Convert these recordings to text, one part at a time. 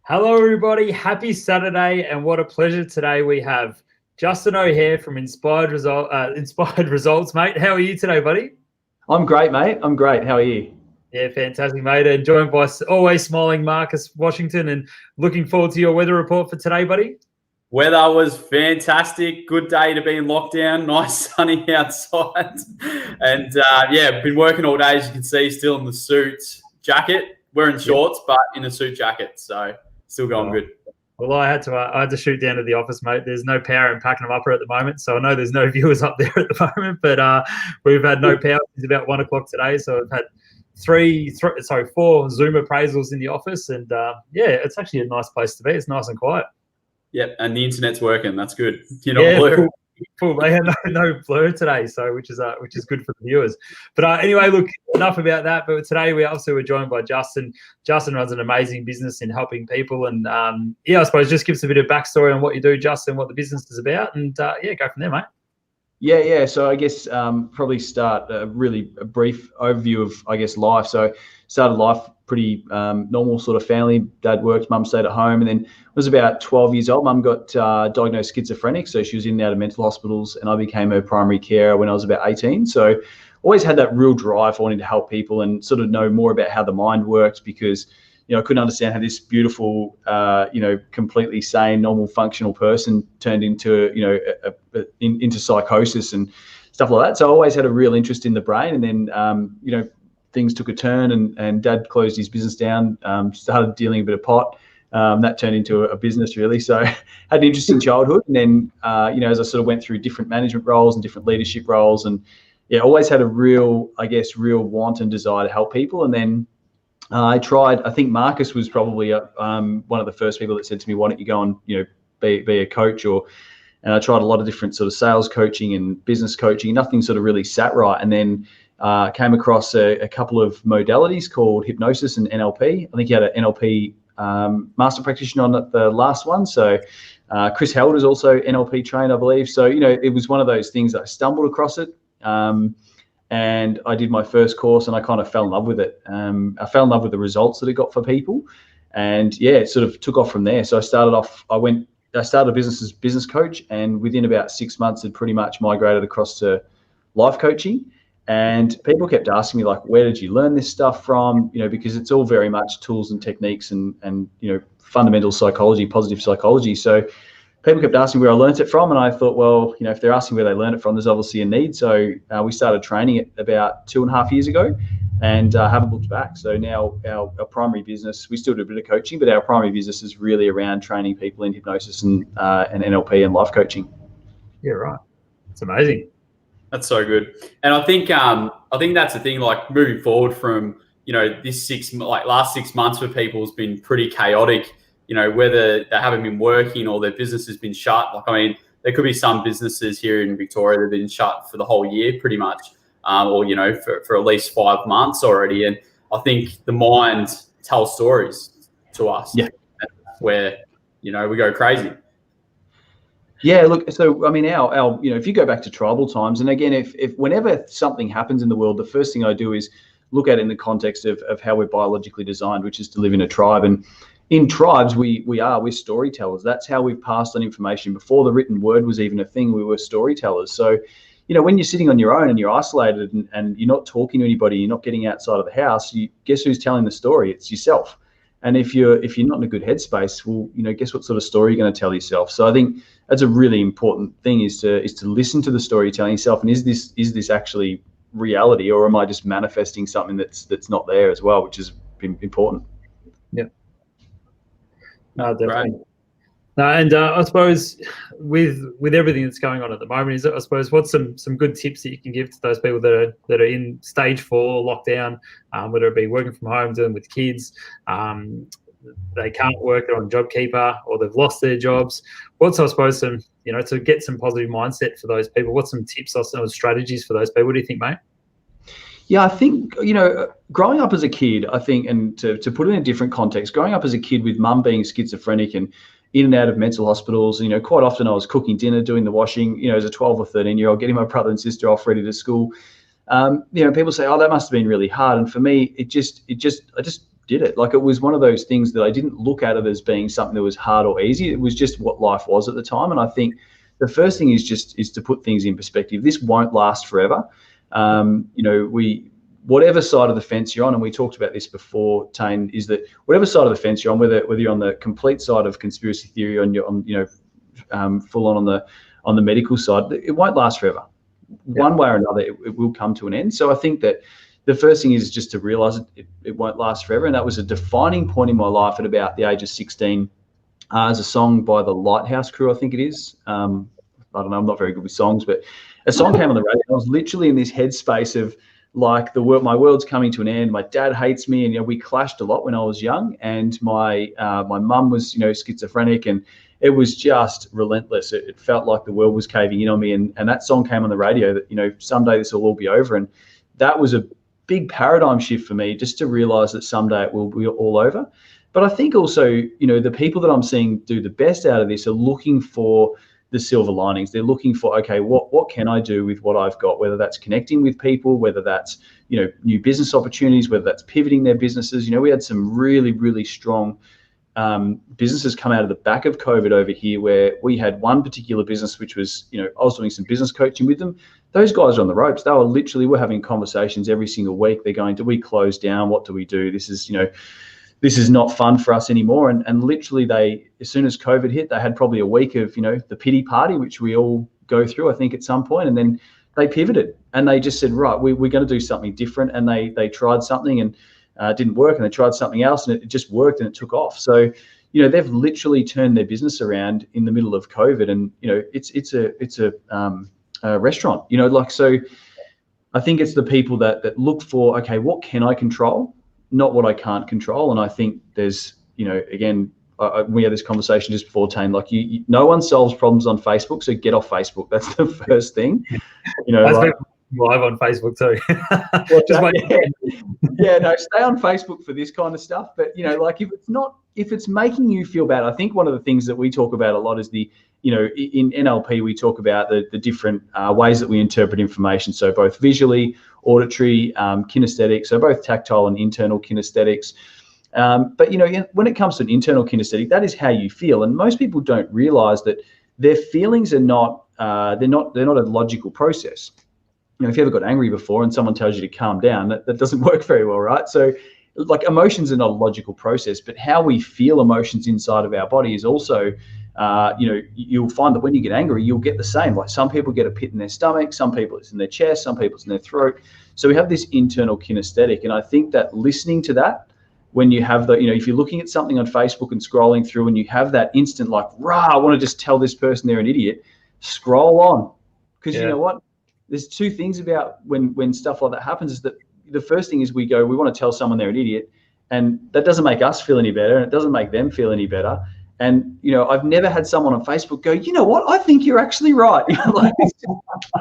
Hello, everybody. Happy Saturday, and what a pleasure today we have Justin O'Hare from Inspired Results, mate. How are you today, buddy? I'm great, mate. I'm great. How are you? Yeah, fantastic, mate. And joined by always smiling Marcus Washington, and looking forward to your weather report for today, buddy. Weather was fantastic. Good day to be in lockdown. Nice sunny outside. And been working all day, as you can see, still in the suit jacket, wearing shorts, but in a suit jacket. So still going good. Well, I had to shoot down to the office, mate. There's no power in Pakenham Upper at the moment, so I know there's no viewers up there at the moment. But we've had no power since about 1 o'clock today, so we've had four Zoom appraisals in the office, and it's actually a nice place to be. It's nice and quiet. Yep, and the internet's working. That's good. You're not blur. Cool. They had no blur today, so which is good for the viewers. But anyway, look, enough about that. But today we're joined by Justin. Justin runs an amazing business in helping people, and I suppose just give us a bit of backstory on what you do, Justin, what the business is about, and go from there, mate. Yeah. So I guess probably start a brief overview of life. So started life pretty normal sort of family. Dad worked, mum stayed at home, and then was about 12 years old. Mum got diagnosed schizophrenic, so she was in and out of mental hospitals, and I became her primary carer when I was about 18. So always had that real drive for wanting to help people and sort of know more about how the mind works, because I couldn't understand how this beautiful, completely sane, normal, functional person turned into, into psychosis and stuff like that. So I always had a real interest in the brain. And then, things took a turn, and Dad closed his business down, started dealing a bit of pot. That turned into a business, really. So had an interesting childhood. And then, as I sort of went through different management roles and different leadership roles, and always had a real want and desire to help people. And then I think Marcus was probably one of the first people that said to me, why don't you go and, be a coach? And I tried a lot of different sort of sales coaching and business coaching. Nothing sort of really sat right. And then came across a couple of modalities called hypnosis and NLP. I think you had an NLP master practitioner on the last one. So Chris Held is also NLP trained, I believe. So, it was one of those things that I stumbled across it. And I did my first course, and I kind of fell in love with it. I fell in love with the results that it got for people, and it sort of took off from there. So I started a business as business coach, and within about 6 months, had pretty much migrated across to life coaching. And people kept asking me, like, where did you learn this stuff from? Because it's all very much tools and techniques and fundamental psychology, positive psychology. So people kept asking where I learned it from, and I thought, well, if they're asking where they learned it from, there's obviously a need. So we started training it about 2.5 years ago, and haven't looked back. So now our primary business, we still do a bit of coaching, but our primary business is really around training people in hypnosis and NLP and life coaching. Yeah, right. It's amazing. That's so good. And I think that's the thing, like moving forward from, this last 6 months for people has been pretty chaotic. Whether they haven't been working or their business has been shut. Like, I mean, there could be some businesses here in Victoria that have been shut for the whole year pretty much, or, for at least 5 months already. And I think the mind tells stories to us where, we go crazy. Yeah, look, so, I mean, our if you go back to tribal times, and again, if whenever something happens in the world, the first thing I do is look at it in the context of how we're biologically designed, which is to live in a tribe. And in tribes, we're storytellers. That's how we've passed on information. Before the written word was even a thing, we were storytellers. So, when you're sitting on your own and you're isolated and you're not talking to anybody, you're not getting outside of the house, guess who's telling the story? It's yourself. And if you're not in a good headspace, well, guess what sort of story you're going to tell yourself? So I think that's a really important thing, is to listen to the story you're telling yourself. And is this actually reality, or am I just manifesting something that's not there as well, which is important. Yeah. No, definitely. Right. And I suppose with everything that's going on at the moment, what's some good tips that you can give to those people that are in stage 4 lockdown, whether it be working from home, dealing with kids, they can't work, they're on JobKeeper, or they've lost their jobs. What's, I suppose, some to get some positive mindset for those people? What's some tips or some strategies for those people? What do you think, mate? Yeah, I think, growing up as a kid, I think, and to put it in a different context, growing up as a kid with mum being schizophrenic and in and out of mental hospitals, quite often I was cooking dinner, doing the washing, as a 12 or 13-year-old, getting my brother and sister off ready to school. People say, oh, that must have been really hard. And for me, I just did it. Like, it was one of those things that I didn't look at it as being something that was hard or easy. It was just what life was at the time. And I think the first thing is to put things in perspective. This won't last forever. Whatever side of the fence you're on, and we talked about this before, Tain, is that whatever side of the fence you're on, whether you're on the complete side of conspiracy theory, full on the medical side, it won't last forever. Yeah. One way or another, it will come to an end. So I think that the first thing is just to realize it won't last forever. And that was a defining point in my life at about the age of 16. As a song by the Lighthouse Crew, I think it is. I don't know, I'm not very good with songs, but a song came on the radio. I was literally in this headspace of, like, my world's coming to an end. My dad hates me, and we clashed a lot when I was young. And my mum was schizophrenic, and it was just relentless. It felt like the world was caving in on me. And that song came on the radio that someday this will all be over. And that was a big paradigm shift for me, just to realize that someday it will be all over. But I think also the people that I'm seeing do the best out of this are looking for the silver linings. They're looking for, okay, what can I do with what I've got, whether that's connecting with people, whether that's, new business opportunities, whether that's pivoting their businesses. We had some really, really strong businesses come out of the back of COVID over here, where we had one particular business, which was, I was doing some business coaching with them. Those guys are on the ropes. They were we're having conversations every single week. They're going, do we close down? What do we do? This is not fun for us anymore. And literally as soon as COVID hit, they had probably a week of, the pity party, which we all go through, I think, at some point. And then they pivoted and they just said, right, we're going to do something different. And they tried something and it didn't work, and they tried something else and it just worked and it took off. So, they've literally turned their business around in the middle of COVID, and, it's a restaurant, so I think it's the people that look for, okay, what can I control? Not what I can't control. And I think there's, again, we had this conversation just before, Tain, like no one solves problems on Facebook, so get off Facebook. That's the first thing. Live on Facebook too. No, stay on Facebook for this kind of stuff. But if it's making you feel bad, I think one of the things that we talk about a lot is in NLP we talk about the different ways that we interpret information. So both visually, auditory, kinesthetic, so both tactile and internal kinesthetics. But when it comes to an internal kinesthetic, that is how you feel, and most people don't realize that their feelings are not they're not a logical process. If you ever got angry before and someone tells you to calm down, that doesn't work very well, right? So, like, emotions are not a logical process, but how we feel emotions inside of our body is also, you'll find that when you get angry, you'll get the same. Like, some people get a pit in their stomach, some people it's in their chest, some people it's in their throat. So we have this internal kinesthetic, and I think that listening to that, when you have if you're looking at something on Facebook and scrolling through, and you have that instant like, I want to just tell this person they're an idiot, scroll on, because you know what? There's two things about when stuff like that happens, is that the first thing is we want to tell someone they're an idiot, and that doesn't make us feel any better, and it doesn't make them feel any better. And, I've never had someone on Facebook go, you know what, I think you're actually right. Like,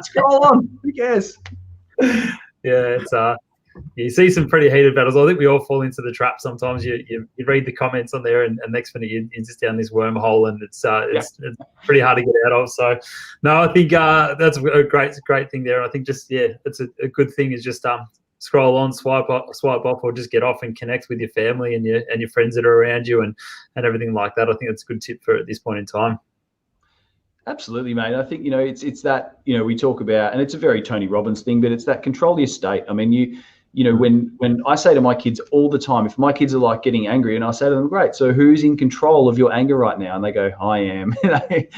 scroll on, who cares? Yeah, it's you see some pretty heated battles. I think we all fall into the trap sometimes. You read the comments on there, and next minute you're just down this wormhole, and it's pretty hard to get out of. So, no, I think that's a great thing there. I think it's a good thing is just scroll on, swipe off, or just get off and connect with your family and your friends that are around you and everything like that. I think that's a good tip for at this point in time. Absolutely, mate. I think, it's that, we talk about, and it's a very Tony Robbins thing, but it's that control your state. I mean, when I say to my kids all the time, if my kids are like getting angry, and I say to them, great, so who's in control of your anger right now? And they go, I am. And it's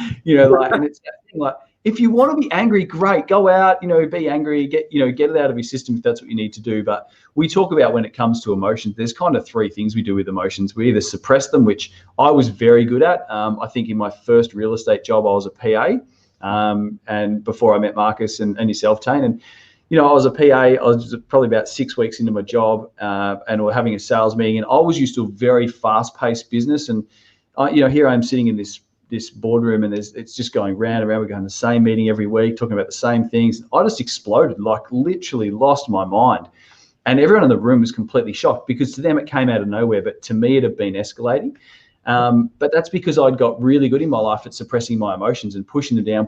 that thing, like, if you want to be angry, great, go out, be angry, get it out of your system if that's what you need to do. But we talk about, when it comes to emotions, there's kind of three things we do with emotions. We either suppress them, which I was very good at. I think in my first real estate job, I was a PA, and before I met Marcus and yourself, Tain, and I was a PA. I was probably about 6 weeks into my job, and we're having a sales meeting, and I was used to a very fast-paced business, and here I am sitting in this boardroom, and it's just going round and round. We're going to the same meeting every week, talking about the same things. I just exploded, like literally lost my mind. And everyone in the room was completely shocked, because to them it came out of nowhere, but to me it had been escalating. But that's because I'd got really good in my life at suppressing my emotions and pushing them down.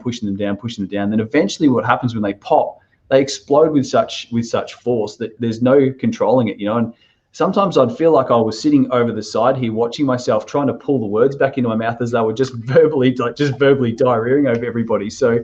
Then eventually what happens when they pop, they explode with such force that there's no controlling it, And sometimes I'd feel like I was sitting over the side here watching myself, trying to pull the words back into my mouth as they were just verbally diarrheaing over everybody. So,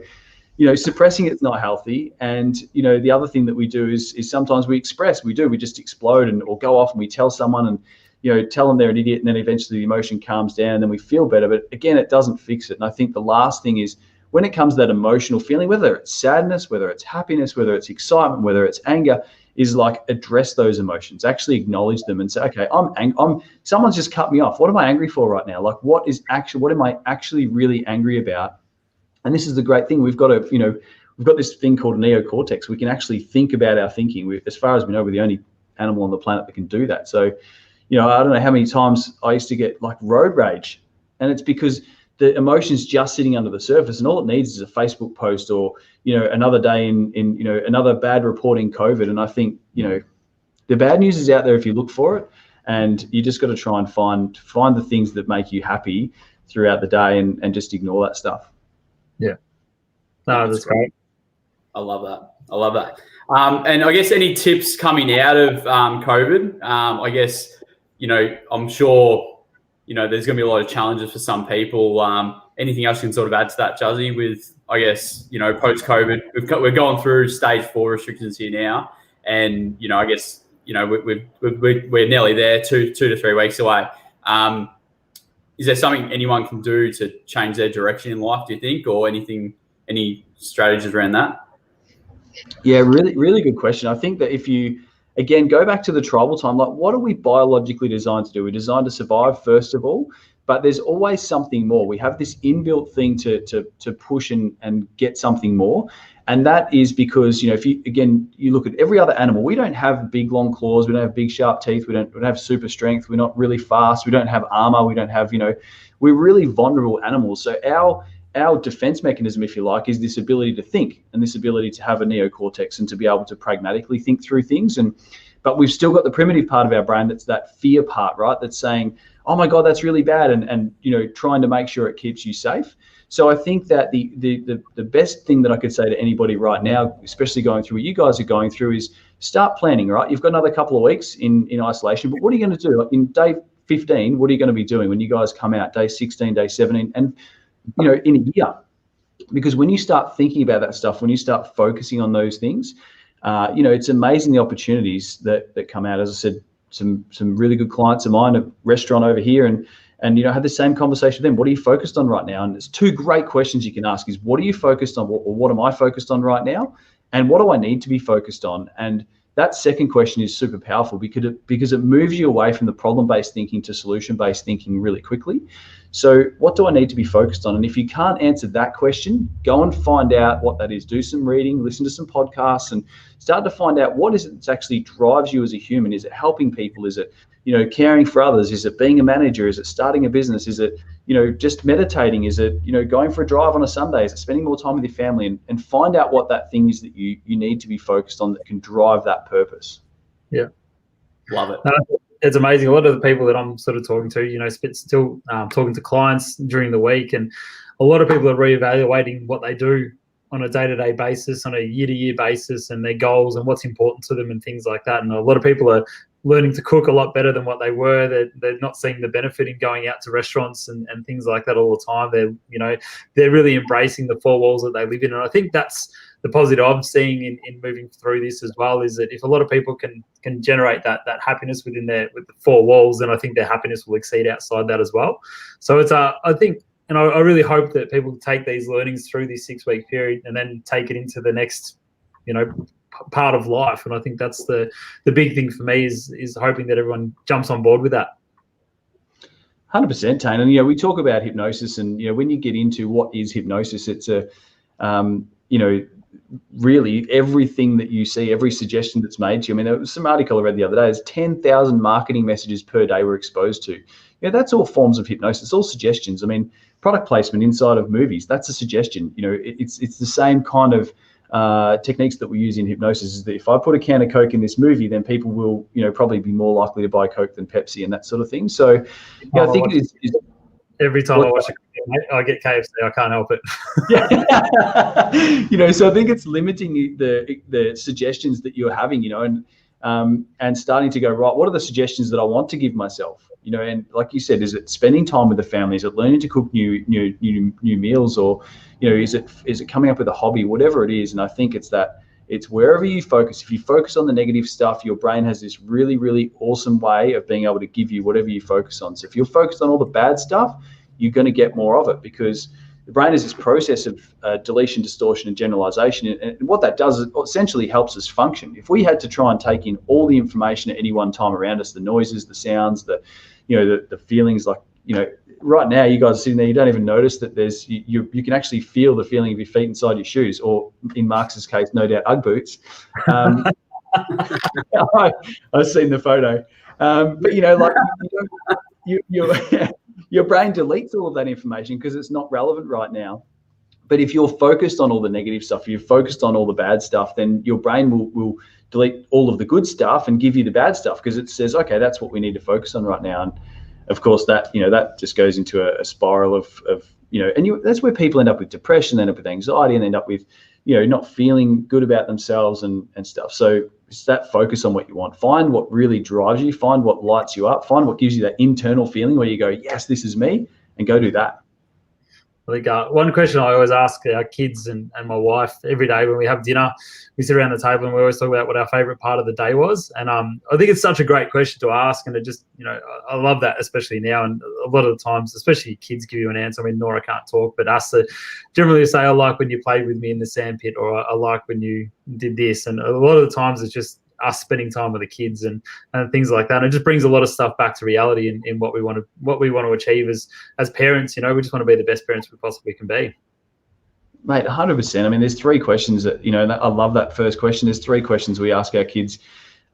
suppressing it's not healthy. And, the other thing that we do is sometimes we just explode or go off and we tell someone and, tell them they're an idiot, and then eventually the emotion calms down and then we feel better. But again, it doesn't fix it. And I think the last thing is, when it comes to that emotional feeling, whether it's sadness, whether it's happiness, whether it's excitement, whether it's anger, is like address those emotions, actually acknowledge them and say, okay, someone's just cut me off. What am I angry for right now? Like, what am I actually really angry about? And this is the great thing. We've got this thing called neocortex. We can actually think about our thinking. As far as we know, we're the only animal on the planet that can do that. So, I don't know how many times I used to get like road rage, and it's because the emotion's just sitting under the surface, and all it needs is a Facebook post or, another day in another bad report in COVID. And I think, the bad news is out there if you look for it, and you just got to try and find the things that make you happy throughout the day and just ignore that stuff. Yeah. No, that's great. I love that. And I guess any tips coming out of COVID? I guess, I'm sure, there's going to be a lot of challenges for some people. Anything else you can sort of add to that, Juzzy, with, I guess, post-COVID? We're going through stage 4 restrictions here now. And, I guess, we're nearly there, 2 to 3 weeks away. Is there something anyone can do to change their direction in life, do you think, or any strategies around that? Yeah, really, really good question. I think that if you, again, go back to the tribal time, like, what are we biologically designed to do? We're designed to survive, first of all, but there's always something more. We have this inbuilt thing to push and get something more. And that is because, if you look at every other animal, we don't have big, long claws. We don't have big, sharp teeth. We don't have super strength. We're not really fast. We don't have armor. We don't have, we're really vulnerable animals. So our defense mechanism, if you like, is this ability to think and this ability to have a neocortex and to be able to pragmatically think through things. But we've still got the primitive part of our brain, that's that fear part, right? That's saying, oh my God, that's really bad. And trying to make sure it keeps you safe. So I think that the best thing that I could say to anybody right now, especially going through what you guys are going through, is start planning, right? You've got another couple of weeks in isolation, but what are you going to do? Like in day 15, what are you going to be doing when you guys come out, day 16, day 17, and, in a year? Because when you start thinking about that stuff, when you start focusing on those things, it's amazing the opportunities that come out. As I said, some really good clients of mine, a restaurant over here, and have the same conversation with them. What are you focused on right now? And there's 2 great questions you can ask: is what are you focused on, or what am I focused on right now, and what do I need to be focused on? And that second question is super powerful because it moves you away from the problem-based thinking to solution-based thinking really quickly. So what do I need to be focused on? And if you can't answer that question, go and find out what that is. Do some reading, listen to some podcasts, and start to find out what is it that actually drives you as a human. Is it helping people? Is it, caring for others? Is it being a manager? Is it starting a business? Is it, just meditating? Is it, going for a drive on a Sunday? Is it spending more time with your family? And find out what that thing is that you need to be focused on that can drive that purpose. Yeah. Love it. It's amazing. A lot of the people that I'm sort of talking to, still talking to clients during the week, and a lot of people are reevaluating what they do on a day-to-day basis, on a year-to-year basis, and their goals and what's important to them and things like that. And a lot of people are learning to cook a lot better than what they were. They're not seeing the benefit in going out to restaurants and things like that all the time. They're really embracing the 4 walls that they live in. And I think that's the positive I'm seeing in moving through this as well, is that if a lot of people can generate that happiness with the 4 walls, then I think their happiness will exceed outside that as well. So it's I think, and I really hope that people take these learnings through this 6-week period and then take it into the next, part of life. And I think that's the big thing for me is hoping that everyone jumps on board with that. 100%, Tain. And we talk about hypnosis, and when you get into what is hypnosis, it's a really everything that you see, every suggestion that's made to you. I mean, there was some article I read the other day. There's 10,000 marketing messages per day we're exposed to. That's all forms of hypnosis, all suggestions. I mean, product placement inside of movies, that's a suggestion. It's the same kind of techniques that we use in hypnosis. Is that if I put a can of Coke in this movie, then people will, probably be more likely to buy Coke than Pepsi and that sort of thing. So, I think it is. Every time I watch I get KFC, I can't help it. Yeah. So I think it's limiting the suggestions that you're having, and and starting to go, right, what are the suggestions that I want to give myself? And like you said, is it spending time with the family? Is it learning to cook new meals, or is it coming up with a hobby, whatever it is? And I think it's wherever you focus. If you focus on the negative stuff, your brain has this really, really awesome way of being able to give you whatever you focus on. So if you're focused on all the bad stuff, you're going to get more of it, because the brain is this process of deletion, distortion, and generalization. And what that does is essentially helps us function. If we had to try and take in all the information at any one time around us, the noises, the sounds, the feelings, like, right now you guys are sitting there, you don't even notice that you can actually feel the feeling of your feet inside your shoes, or in Marcus's case, no doubt Ugg boots. I've seen the photo. But your brain deletes all of that information because it's not relevant right now. But if you're focused on all the negative stuff, if you're focused on all the bad stuff, then your brain will delete all of the good stuff and give you the bad stuff, because it says, okay, that's what we need to focus on right now. And of course, that just goes into a spiral of that's where people end up with depression, end up with anxiety, and end up with not feeling good about themselves and stuff. So it's that focus on what you want. Find what really drives you. Find what lights you up. Find what gives you that internal feeling where you go, yes, this is me, and go do that. I think one question I always ask our kids and my wife every day when we have dinner, we sit around the table and we always talk about what our favorite part of the day was. And I think it's such a great question to ask. And it just, I love that, especially now. And a lot of the times, especially kids give you an answer. I mean, Nora can't talk, but us generally say, I like when you played with me in the sandpit, or I like when you did this. And a lot of the times it's just us spending time with the kids and things like that. And it just brings a lot of stuff back to reality in what we want to achieve as parents. We just want to be the best parents we possibly can be. Mate, 100%. I mean, there's three questions that, I love that first question. There's three questions we ask our kids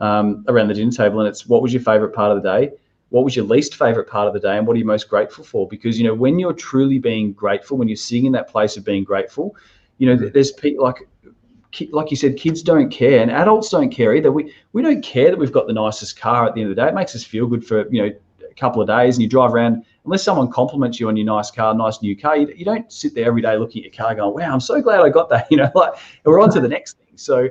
around the dinner table, and it's, what was your favorite part of the day? What was your least favorite part of the day? And what are you most grateful for? Because, when you're truly being grateful, when you're sitting in that place of being grateful, there's people like you said, kids don't care, and adults don't care either. We don't care that we've got the nicest car at the end of the day. It makes us feel good for a couple of days, and you drive around. Unless someone compliments you on your nice car, nice new car, you don't sit there every day looking at your car going, wow, I'm so glad I got that. We're on to the next thing. So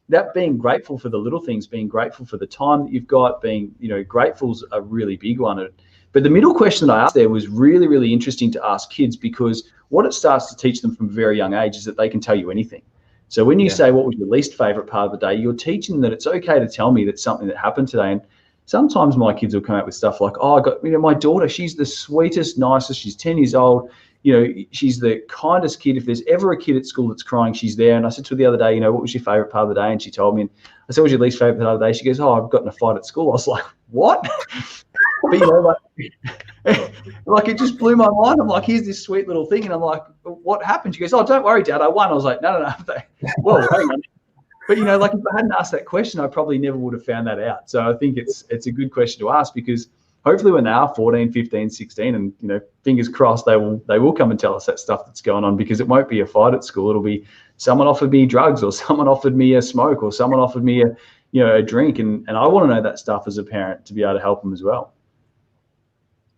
that being grateful for the little things, being grateful for the time that you've got, being grateful's a really big one. But the middle question that I asked there was really, really interesting to ask kids, because what it starts to teach them from a very young age is that they can tell you anything. So when you say, what was your least favorite part of the day, you're teaching them that it's okay to tell me that something that happened today. And sometimes my kids will come out with stuff like, oh, I got, my daughter, she's the sweetest, nicest, she's 10 years old. She's the kindest kid. If there's ever a kid at school that's crying, she's there. And I said to her the other day, what was your favorite part of the day? And she told me, and I said, what was your least favorite part of the day? She goes, oh, I've gotten a fight at school. I was like, what? But like it just blew my mind. I'm like, here's this sweet little thing. And I'm like, what happened? She goes, oh, don't worry, Dad, I won. I was like, no. Well, hang on. But, if I hadn't asked that question, I probably never would have found that out. So I think it's a good question to ask, because hopefully when they are 14, 15, 16, and, fingers crossed, they will come and tell us that stuff that's going on, because it won't be a fight at school. It'll be someone offered me drugs, or someone offered me a smoke, or someone offered me a drink. And I want to know that stuff as a parent to be able to help them as well.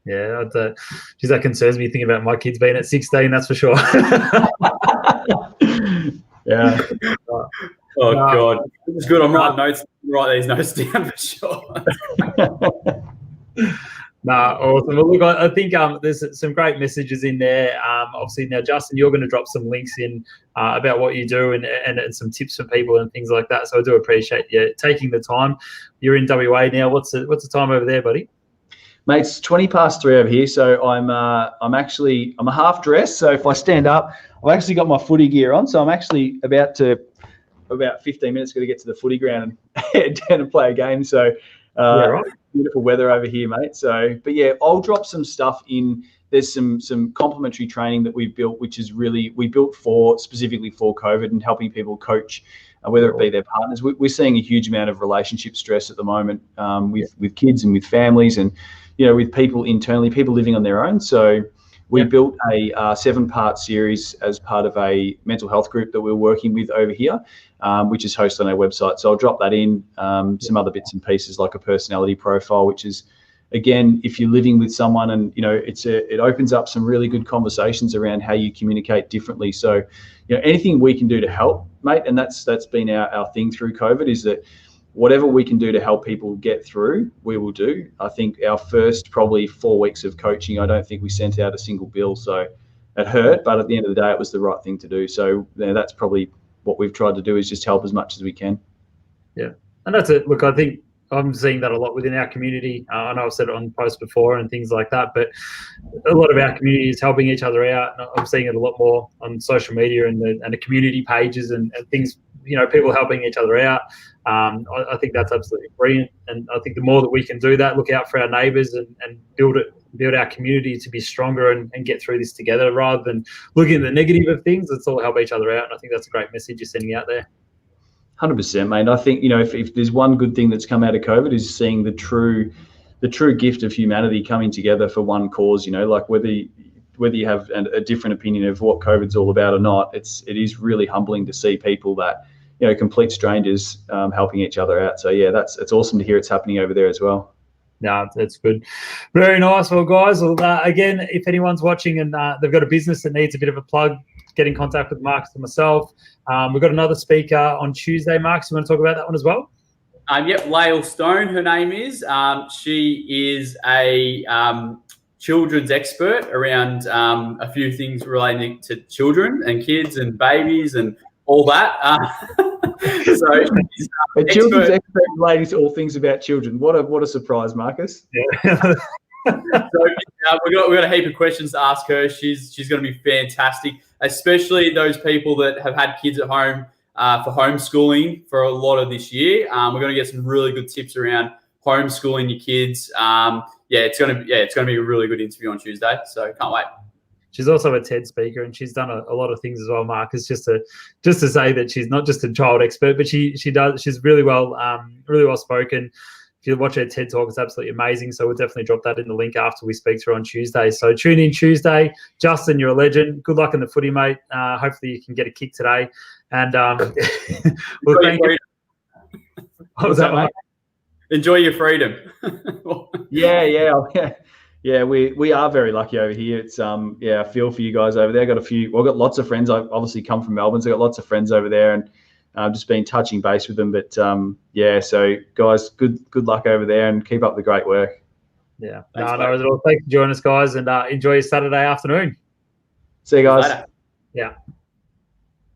Yeah, that concerns me thinking about my kids being at 16, that's for sure. Yeah. Oh, God. It's good. I'm writing notes. Write these notes down for sure. Awesome. Well, look, I think there's some great messages in there. Obviously, now, Justin, you're going to drop some links in about what you do and some tips for people and things like that. So I do appreciate you taking the time. You're in WA now. What's the time over there, buddy? Mate, it's 3:20 over here, so I'm a half dressed. So if I stand up, I've actually got my footy gear on. So I'm actually about 15 minutes going to get to the footy ground and head down and play a game. So right. Beautiful weather over here, mate. So, but yeah, I'll drop some stuff in. There's some complementary training that we've built, which is we built specifically for COVID and helping people coach, whether it be their partners. We're seeing a huge amount of relationship stress at the moment with kids and with families, and with people internally, people living on their own. So we built a 7-part series as part of a mental health group that we're working with over here, which is hosted on our website. So I'll drop that in, some other bits and pieces like a personality profile, which is, again, if you're living with someone and, it opens up some really good conversations around how you communicate differently. So, anything we can do to help, mate, and that's been our thing through COVID, is that whatever we can do to help people get through, we will do. I think our first probably 4 weeks of coaching, I don't think we sent out a single bill. So it hurt, but at the end of the day, it was the right thing to do. So that's probably what we've tried to do, is just help as much as we can. Yeah. And that's it. Look, I think I'm seeing that a lot within our community. I know I've said it on posts before and things like that, but a lot of our community is helping each other out. I'm seeing it a lot more on social media and the community pages and things, people helping each other out. I think that's absolutely brilliant. And I think the more that we can do that, look out for our neighbours and build our community to be stronger and get through this together, rather than looking at the negative of things. Let's all help each other out. And I think that's a great message you're sending out there. 100%, mate. I think, if there's one good thing that's come out of COVID, is seeing the true gift of humanity coming together for one cause. Like whether you have a different opinion of what COVID's all about or not, it is really humbling to see people that, complete strangers helping each other out. So yeah, it's awesome to hear it's happening over there as well. No, that's good. Very nice. Well, guys, again, if anyone's watching and they've got a business that needs a bit of a plug, get in contact with Marcus and myself. We've got another speaker on Tuesday. Marcus, you want to talk about that one as well? Yep, Lael Stone, her name is. She is a children's expert around a few things relating to children and kids and babies and all that. So she's a children's expert relating to all things about children. What a surprise, Marcus. Yeah. So we've got a heap of questions to ask her. She's going to be fantastic, especially those people that have had kids at home for homeschooling for a lot of this year. We're going to get some really good tips around homeschooling your kids. It's going to be a really good interview on Tuesday. So can't wait. She's also a TED speaker, and she's done a lot of things as well, Marcus. Just to say that she's not just a child expert, but she's really well spoken. If you watch her TED Talk, it's absolutely amazing. So we'll definitely drop that in the link after we speak to her on Tuesday. So tune in Tuesday. Justin, you're a legend. Good luck in the footy, mate. Hopefully you can get a kick today. And we'll thank you. What was that, mate? Enjoy your freedom. Yeah. We are very lucky over here. It's I feel for you guys over there. I've got lots of friends. I've obviously come from Melbourne, so I've got lots of friends over there, and just been touching base with them. But so guys, good luck over there, and keep up the great work. Yeah. Thanks for joining us, guys, and enjoy your Saturday afternoon. See you guys. Yeah.